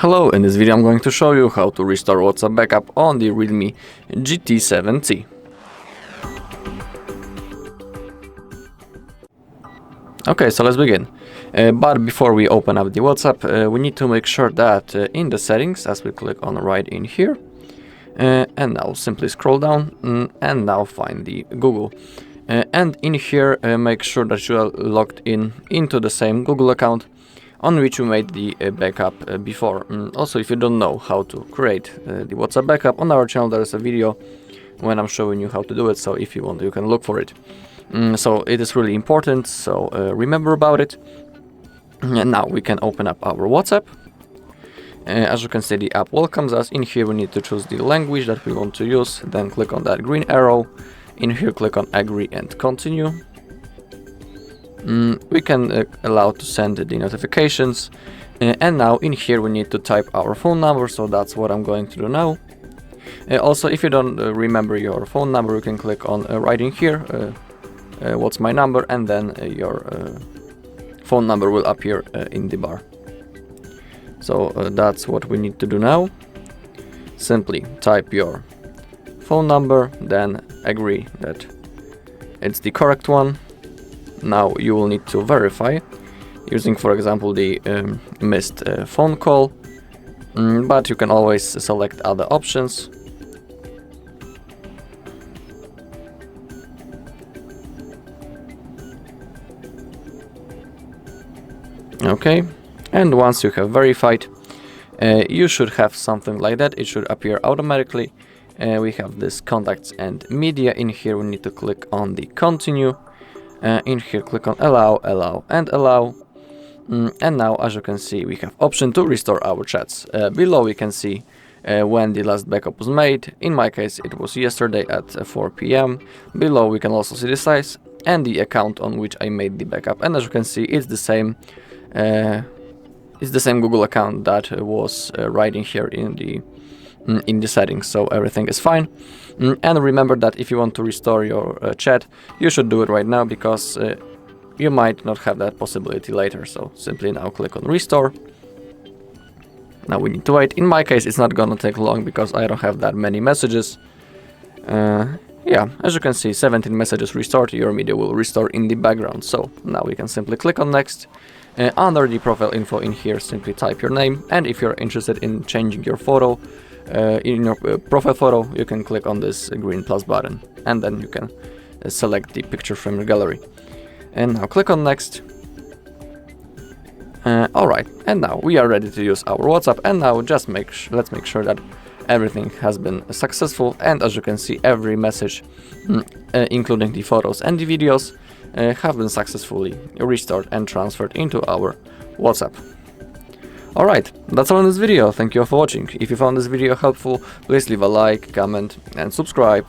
Hello, in this video I'm going to show you how to restore WhatsApp backup on the REALME GT7T. Okay, so let's begin. But before we open up the WhatsApp, we need to make sure that in the settings, as we click on right in here, and now simply scroll down and now find the Google. And in here, make sure that you are logged into the same Google account on which you made the backup before. Also, if you don't know how to create the WhatsApp backup, on our channel there is a video when I'm showing you how to do it, so if you want you can look for it. So it is really important, so remember about it. And now we can open up our WhatsApp. As you can see, the app welcomes us. In here we need to choose the language that we want to use, then click on that green arrow. In here click on agree and continue. We can allow to send the notifications, and now in here we need to type our phone number, so that's what I'm going to do now. Also, if you don't remember your phone number, you can click on right in here, what's my number, and then your phone number will appear in the bar. So that's what we need to do now. Simply type your phone number, then agree that it's the correct one. Now you will need to verify using, for example, the missed phone call, but you can always select other options. Okay, and once you have verified, you should have something like that. It should appear automatically. We have this contacts and media. In here we need to click on the continue. In here click on allow, allow and allow, and now as you can see we have option to restore our chats. Below we can see when the last backup was made. In my case it was yesterday at 4 p.m. Below we can also see the size and the account on which I made the backup, and as you can see it's the same Google account that was right in here in the settings, so everything is fine. And remember that if you want to restore your chat, you should do it right now, because you might not have that possibility later. So simply now click on restore. Now we need to wait. In my case it's not gonna take long because I don't have that many messages. Yeah, as you can see, 17 messages restored. Your media will restore in the background. So now we can simply click on next. Under the profile info in here, simply type your name, and if you're interested in changing your photo, in your profile photo, you can click on this green plus button, and then you can select the picture from your gallery. And now click on next. Alright, and now we are ready to use our WhatsApp, and now just let's make sure that everything has been successful. And as you can see, every message, including the photos and the videos, have been successfully restored and transferred into our WhatsApp. Alright, that's all in this video. Thank you all for watching. If you found this video helpful, please leave a like, comment and subscribe.